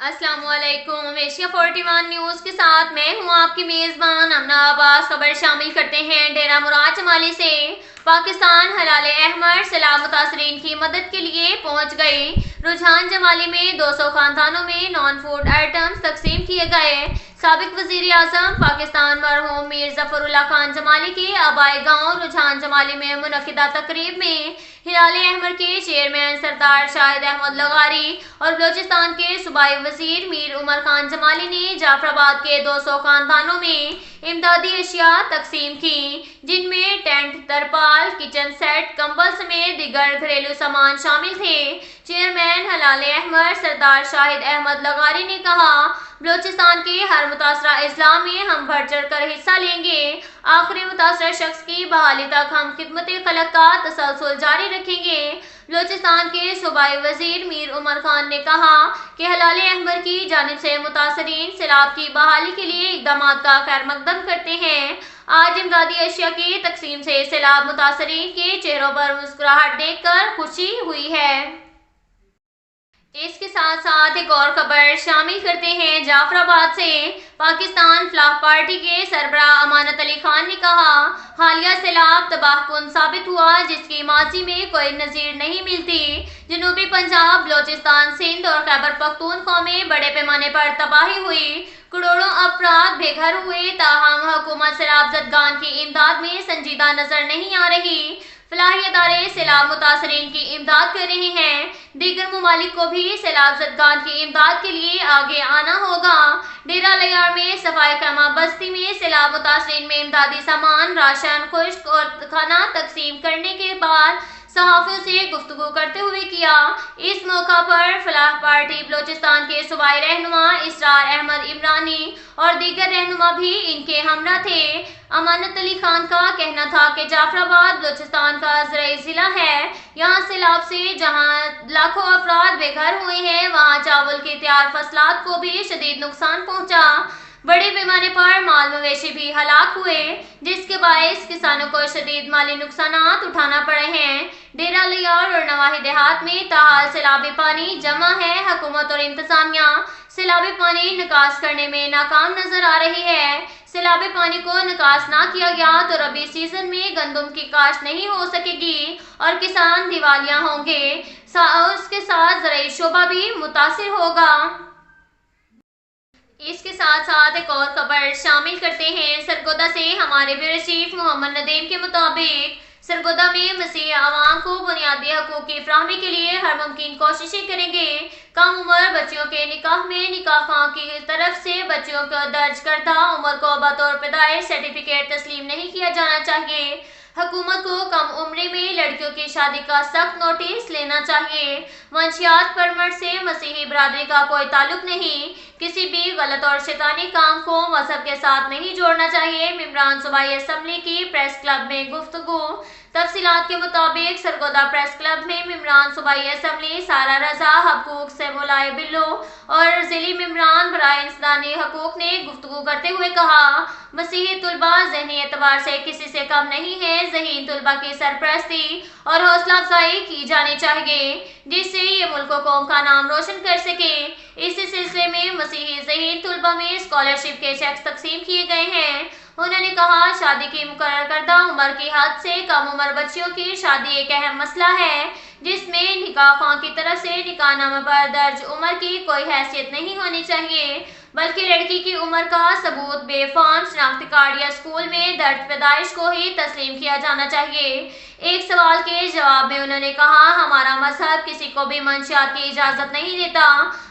अस्सलाम वालेकुम। Asia 41 news के साथ मैं हूं आपकी मेज़बान अमना अब्बास। खबर शामिल करते हैं डेरा मुराद जमाली से। पाकिस्तान हलाल अहमद सैलाब मुतासरीन की मदद के लिए पहुंच गए। रुझान जमाली में 200 खानदानों में नॉन फूड आइटम्स तकसीम किए गए। साबिक वज़ीर आज़म पाकिस्तान मरहूम मीर ज़फ़रुल्लाह खान जमाली के आबाई गांव रुझान जमाली में मुनक़िदा तकरीब में हिलाल अहमद के चेयरमैन सरदार शाहिद अहमद लगारी और बलोचिस्तान के सूबाई वजीर मीर उमर खान जमाली ने जाफराबाद के 200 खानदानों में इमदादी अशिया तकसीम की, जिनमें टेंट, तरपाल, किचन सेट, कंबल समेत दीगर घरेलू सामान शामिल थे। चेयरमैन हिलाल अहमद सरदार शाहिद अहमद लगारी ने कहा, बलोचिस्तान के हर मुतासरा अजला में हम बढ़ चढ़ कर हिस्सा लेंगे। आखिरी मुतासरा शख्स की बहाली तक हम खिदमत खलक का तसलसल जारी रखेंगे। बलोचिस्तान के सूबाई वजीर मीर उमर खान ने कहा कि हिलाल अहमद की जानिब से मुतासरीन सैलाब की बहाली के लिए इकदाम का खैर मकदम करते हैं। आज इमदादी अशिया की तकसीम से सैलाब मुतासरीन के चेहरों पर मुस्कुराहट देखकर खुशी हुई है। इसके साथ साथ एक और खबर शामिल करते हैं जाफराबाद से। पाकिस्तान फलाह पार्टी के सरबराह अमानत अली खान ने कहा, हालिया सैलाब तबाहकुन साबित हुआ जिसकी माजी में कोई नज़ीर नहीं मिलती। जनूबी पंजाब, बलोचिस्तान, सिंध और खैबर पख्तूनख्वा में बड़े पैमाने पर तबाही हुई। करोड़ों अफराद बेघर हुए, ताहम हुकूमत सैलाब ज़दगान की इमदाद में संजीदा नजर नहीं आ रही। फलाही अदारे सैलाब मुतासरीन की इमदाद कर रहे हैं। दीगर ममालिक को भी सैलाब ज़दगान की इमदाद के लिए आगे आना होगा। डेरा लियार में सफाई खैमा बस्ती में सैलाब मुतासरीन में इमदादी सामान, राशन, खुश्क और खाना तकसीम करने के बाद सहाफ़ियों से गुफ्तगू करते हुए किया। इस मौका पर फलाह पार्टी बलोचिस्तान के सूबाई रहनुमा इसरार अहमद इमरानी और दीगर रहनुमा भी इनके हमरा थे। अमानत अली खान का कहना था कि जाफराबाद बलोचिस्तान का ज़राई ज़िला है। यहाँ सैलाब से जहाँ लाखों अफराद बेघर हुए हैं, वहाँ चावल की तैयार फसलात को भी शदीद नुकसान पहुँचा। बड़े पैमाने पर माल मवेशी भी हलाक हुए, जिसके बायस किसानों को शदीद माली नुकसानात उठाना पड़े हैं। डेरा लियार और नवाही देहात में ताहाल सैलाबी पानी जमा है। हुकूमत और इंतजामिया सैलाबी पानी निकास करने में नाकाम नजर आ रही है। सैलाबी पानी को निकास ना किया गया तो रबी सीजन में गंदम की काश्त नहीं हो सकेगी और किसान दिवालिया होंगे। उसके साथ ज़राई शोबा भी मुतासिर होगा। इसके साथ साथ एक और खबर शामिल करते हैं सरगोदा से। हमारे ब्यूरो चीफ मोहम्मद नदीम के मुताबिक सरगोदा में मसीह आवाम को बुनियादी हकूक़ की फराहमी के लिए हर मुमकिन कोशिशें करेंगे। कम उम्र बच्चियों के निकाह में निकाह खां की तरफ से बच्चियों को दर्ज करदा उम्र को बतौर पैदाइश सर्टिफिकेट तस्लीम नहीं किया जाना चाहिए। हुकूमत को कम उम्र में लड़कियों की शादी का सख्त नोटिस लेना चाहिए। मंशियात परमिट से मसीही बरादरी का कोई ताल्लुक नहीं। किसी भी गलत और शैतानी काम को मजहब के साथ नहीं जोड़ना चाहिए। मेंबरान सूबाई असम्बली की प्रेस क्लब में गुफ्तगू। तफसीलात के मुताबिक सरगोदा प्रेस क्लब में मेंबरान सूबाई असम्बली सारा रजा हकूक से मुलाय बिल्लो और जिली मेंबरान बराए इंसानी हकूक ने गुफ्तगू करते हुए कहा, मसीही तुलबा ज़हनी एतबार से किसी से कम नहीं है। ज़हीन तुलबा की सरपरस्ती और हौसला अफजाई की जानी चाहिए, जिससे ये मुल्क को कौम का नाम रोशन कर सके। इसी सिलसिले में मसीही ज़हीन तुलबा में स्कॉलरशिप के चेक्स तकसीम किए गए हैं। उन्होंने कहा, शादी की मुकर्रर करदा उम्र की हद से कम उम्र बच्चियों की शादी एक अहम मसला है, जिसमें निकाह खां की तरफ से निकाहनामे पर दर्ज उम्र की कोई हैसियत नहीं होनी चाहिए, बल्कि लड़की की उम्र का सबूत बेफॉर्म शनाख्ती कार्ड या स्कूल में दर्ज पैदाइश को ही तस्लीम किया जाना चाहिए। एक सवाल के जवाब में उन्होंने कहा, हमारा मजहब किसी को भी मंशियात की इजाज़त नहीं देता।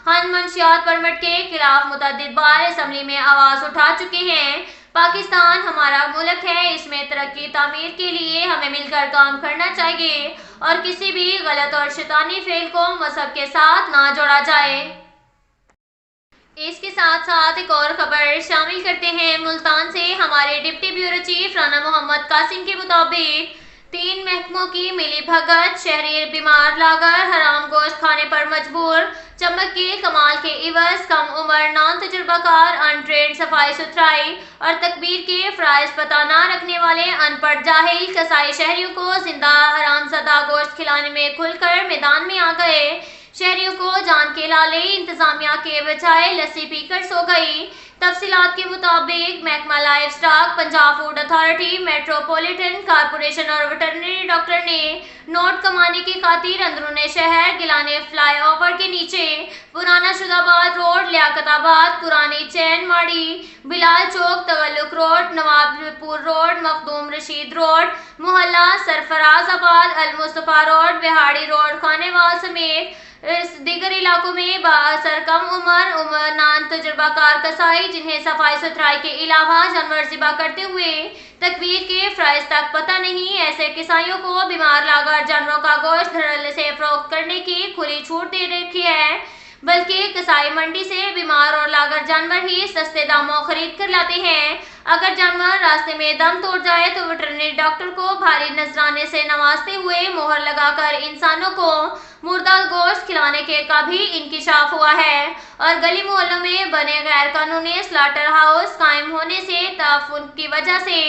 हम मंशियात परमिट के खिलाफ मुतअद्दिद बार असम्बली में आवाज़ उठा चुके हैं। पाकिस्तान हमारा मुल्क है, इसमें तरक्की तामीर के लिए हमें मिलकर काम करना चाहिए और किसी भी गलत और शैतानी फेल को मजहब के साथ ना जोड़ा जाए। इसके साथ साथ एक और खबर शामिल करते हैं मुल्तान से। हमारे deputy bureau chief Rana Mohammad Qasim के मुताबिक 3 महकमों की मिली भगत, शहरी बीमार लाकर हराम गोश्त खाने पर मजबूर। चमक के कमाल के इवज कम उम्र नॉन तजुर्बाकार अनट्रेंड सफाई सुथराई और तकबीर के फ़राइज़ पता ना रखने वाले अनपढ़ जाहिल कसाई शहरियों को जिंदा हरामज़दा गोश्त खिलाने में खुलकर मैदान में आ गए। शहरियों को जान के लाले इंतजामिया के बजाय लस्सी पीकर सो गई। तफसीलात के मुताबिक महकमा live stock, Punjab food authority, metropolitan corporation और वेटरनरी डॉक्टर ने नोट कमाने की खातिर अंदरूने शहर गिलाने फ्लाई ओवर के नीचे पुराना शुदाबाद रोड, लियाकताबाद, पुरानी चैन माड़ी, Bilal Chowk, Tughlaq road, Nawabpur road, Makhdoom Rasheed road, मोहल्ला सरफराजाबाद, अल मुस्तफा रोड, बिहाड़ी रोड, खानेवाल समेत दीगर इलाकों में बासर कम उम्र नान तजुर्बाकार कसाई, जिन्हें सफाई सुथराई के अलावा जानवर ज़िबा करते हुए तकबीर के फ़राइज़ तक पता नहीं, ऐसे कसाईयों को बीमार लागर जानवरों का गोश्त धड़ल्ले से फरोख्त करने की खुली छूट दे रखी है, बल्कि कसाई मंडी से बीमार और लागर जानवर ही सस्ते दामों खरीद कर लाते हैं। अगर जानवर रास्ते में दम तोड़ जाए तो वेटरनरी डॉक्टर को भारी नजराने से नवाजते हुए मोहर लगाकर इंसानों को मुर्दा गोश्त खिलाने का भी इंकिशाफ हुआ है। और गली मोहल्लों में बने गैर कानूनी स्लॉटर हाउस कायम होने से तहफ़्फ़ुज़ की वजह से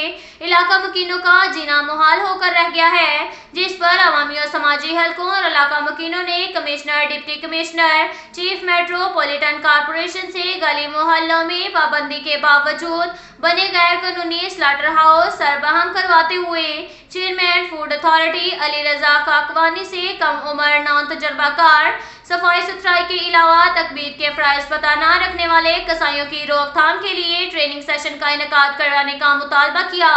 इलाका मुकीनों का जीना मुहाल होकर रह गया है, जिस पर अवामी और समाजी हलकों और इलाका मुकीनों ने commissioner, deputy commissioner, chief metropolitan corporation से गली मोहल्लों में पाबंदी के बावजूद बने गैर कानूनी स्लॉटर हाउस सरबराह करवाते हुए चेयरमैन फूड अथॉरिटी अली रजा काकवानी से कम उम्र नान तजुर्बाकार, सफाई सुथराई के अलावा तकबीर के फ़राइज़ पता न रखने वाले कसाईयों की रोकथाम के लिए ट्रेनिंग सेशन का इनेकाद करवाने का मुतालबा किया।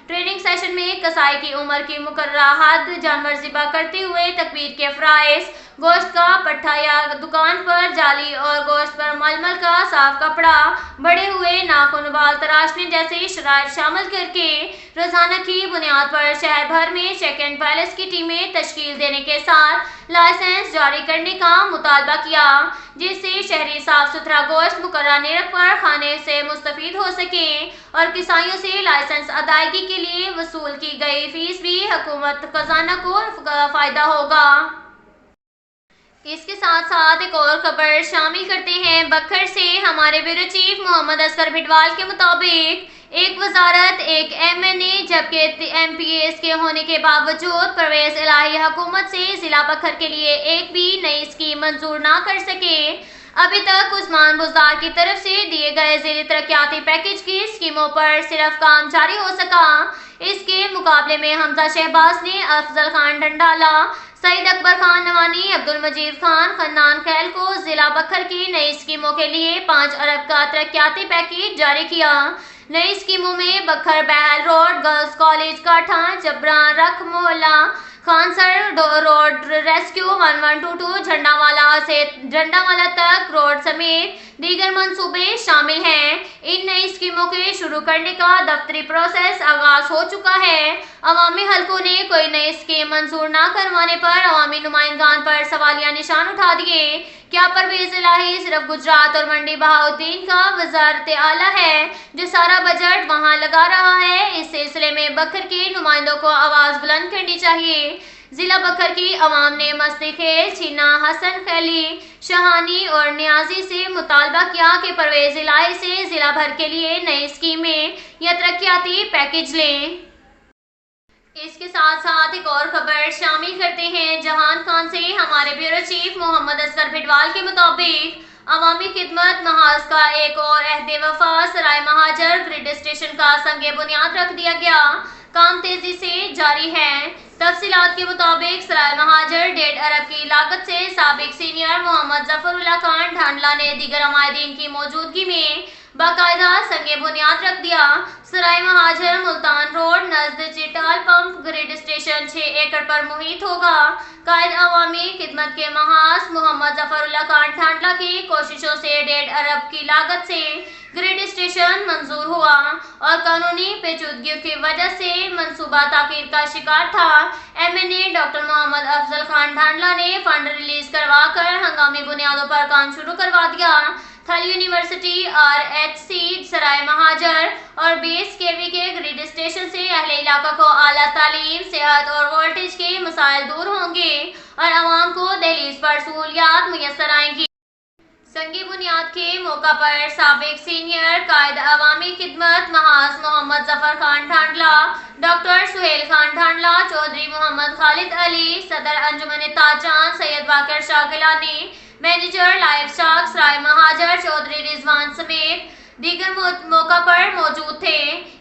ट्रेनिंग सेशन में कसाई की उम्र की मुकर्ररा हद, जानवर ज़िबा करते हुए तकबीर के फ़राइज़, गोश्त का पट्टा या दुकान पर जाली और गोश्त पर मलमल का साफ कपड़ा, बढ़े हुए नाखून, बाल तराशने जैसे शराइत शामिल करके रोजाना की बुनियाद पर शहर भर में चेक एंड बैलेंस की टीमें तश्कील देने के साथ लाइसेंस जारी करने का मुतालबा किया, जिससे शहरी साफ सुथरा गोश्त मुकर्रर नरख पर खाने से मुस्तफीद हो सके और किसाइयों से लाइसेंस अदायगी के लिए वसूल की गई फीस भी हुकूमत खजाना को फायदा होगा। इसके साथ साथ एक और खबर शामिल करते हैं बखर से। हमारे ब्यूरो चीफ मोहम्मद असगर भिडवाल के मुताबिक एक वजारत, एक MNA जबकि MPAs के होने के बावजूद परवेज इलाही हुकूमत से जिला बखर के लिए एक भी नई स्कीम मंजूर ना कर सके। अभी तक उस्मान बुज़दार की तरफ से दिए गए ज़ेरी तरक्याती पैकेज की स्कीमों पर सिर्फ काम जारी हो सका। इसके मुकाबले में हमजा शहबाज ने अफजल खान डंडाला, सईद अकबर खान नवानी, अब्दुल मजीद खान, खन्नान खैल को जिला बखर की नई स्कीमों के लिए 5 अरब का तरक्याती पैकेज जारी किया। नई स्कीमों में बखर बहल रोड, गर्ल्स कॉलेज काठा, जबरान रख मोहल्ला, खानसर रोड रेस्क्यू 1122, झंडावाला से डंडावाला तक रोड समेत दीगर मंसूबे शामिल हैं। इन नई स्कीमों के शुरू करने का दफ्तरी प्रोसेस आगाज हो चुका है। अवामी हलकों ने कोई नई स्कीम मंजूर न करवाने पर अवामी नुमाइंदान पर सवालिया निशान उठा दिए। क्या परवेज इलाही सिर्फ गुजरात और मंडी बहाउद्दीन का वजारत आला है जो सारा बजट वहां लगा रहा है? इस सिलसिले में बखर के नुमाइंदों को आवाज बुलंद करनी चाहिए। जिला बखर की अवाम ने मस्ती खेल, छीना, हसन खैली, शहानी और न्याजी से मुतालबा किया कि परवेज इलाही से जिला भर के लिए नई स्कीमें या तरक्याती पैकेज लें। इसके साथ साथ एक और खबर शामिल करते हैं जहान खान से। हमारे ब्यूरो चीफ मोहम्मद असगर भिडवाल के मुताबिक अवामी खिदमत महाज का एक और अहदे वफा सराय महाजर ग्रिड स्टेशन का संगे बुनियाद रख दिया गया। काम तेजी से जारी है। तफसीलात के मुताबिक सराय महाजर 1.5 अरब की लागत से साबिक सीनियर मोहम्मद जफरुल्लाह खान ढांडला ने दीगर अमायदीन की मौजूदगी में बाकायदा संगे बुनियाद रख दिया। सराय महाजर मुल्तान रोड नजद चिटाल पंप ग्रिड स्टेशन 6 एकड़ पर मुहित होगा। कायद अवामी खिदमत के महाज मोहम्मद जफरुल्लाह खान ढांडला की कोशिशों से 1.5 अरब की लागत से ग्रिड स्टेशन मंजूर हुआ और कानूनी पेचीदगियों की वजह से मंसूबा ताखीर का शिकार था। MNA डॉक्टर मोहम्मद अफजल खान ढांडला ने फंड रिलीज करवाकर हंगामी बुनियादों पर काम शुरू करवा दिया। थल यूनिवर्सिटी RHC सराय महाजर और 20 kV के ग्रिड स्टेशन से अहले इलाका को आला तालीम, सेहत और वोल्टेज के मसाइल दूर होंगे और आवाम को दहलीज पर सहूलियात मुयस्सर आएंगी। संगी बुनियाद के मौका पर साबिक सीनियर कायद अवामी खिदमत महाज मोहम्मद जफर खान ढांडला, डॉक्टर सुहेल खान ढांडला, चौधरी मोहम्मद खालिद अली, सदर अंजुमन ताजान Syed Baqir Shah Gilani, manager life stock Sarai Mahajir Chaudhry Rizwan समेत दीगर मौका पर मौजूद थे।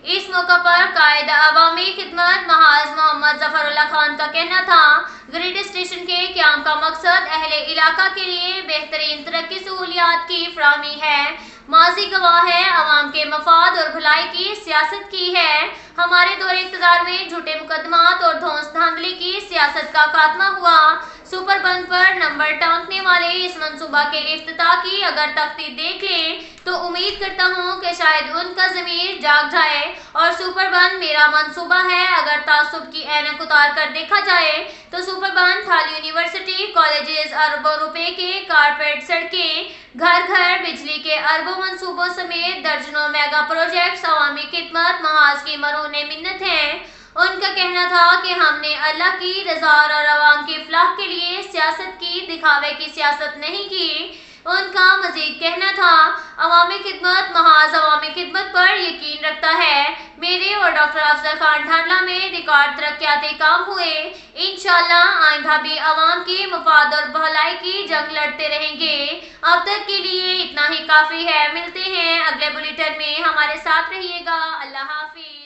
इस मौका पर कायद अवामी खिदमत महाज मोहम्मद जफरुल्लाह खान का कहना था, ग्रिड स्टेशन के क्याम का मकसद अहले इलाका के लिए बेहतरीन तरक्की सहूलियात की फराहमी है। माजी गवाह है अवाम के मफाद और भलाई की सियासत की है। हमारे दौरे इक़्तिदार में झूठे मुकदमात और धौंस धांधली की सियासत का खात्मा हुआ। सुपर बंद पर नंबर टांकने वाले इस मंसूबा के इफ्तिताह की अगर तख्तीत देख लें तो उम्मीद करता हूँ कि शायद उनका ज़मीर जाग जाए और सुपर बंद मेरा मंसूबा है। अगर तासुब की ऐनक उतार कर देखा जाए तो सुपर बंद थाल यूनिवर्सिटी, कॉलेजेस, अरबों रुपए के कारपेट सड़कें, घर घर बिजली के अरबों मंसूबों समेत दर्जनों मेगा प्रोजेक्ट्स अवामी खिदमत महाज की मरहून मिन्नत हैं। उनका कहना था कि हमने अल्लाह की रजा और अवाम की फलाह के लिए सियासत की, दिखावे की सियासत नहीं की। उनका मजीद कहना था, अवामी खिदमत महाज अवामी खिदमत पर यकीन रखता है। मेरे और डॉक्टर अफजल खान ढांडला में रिकॉर्ड तरक्याती काम हुए। इंशाअल्लाह आइंदा भी अवाम के मफाद और भलाई की जंग लड़ते रहेंगे। अब तक के लिए इतना ही काफ़ी है। मिलते हैं अगले बुलेटिन में, हमारे साथ रहिएगा। अल्लाह हाफिज।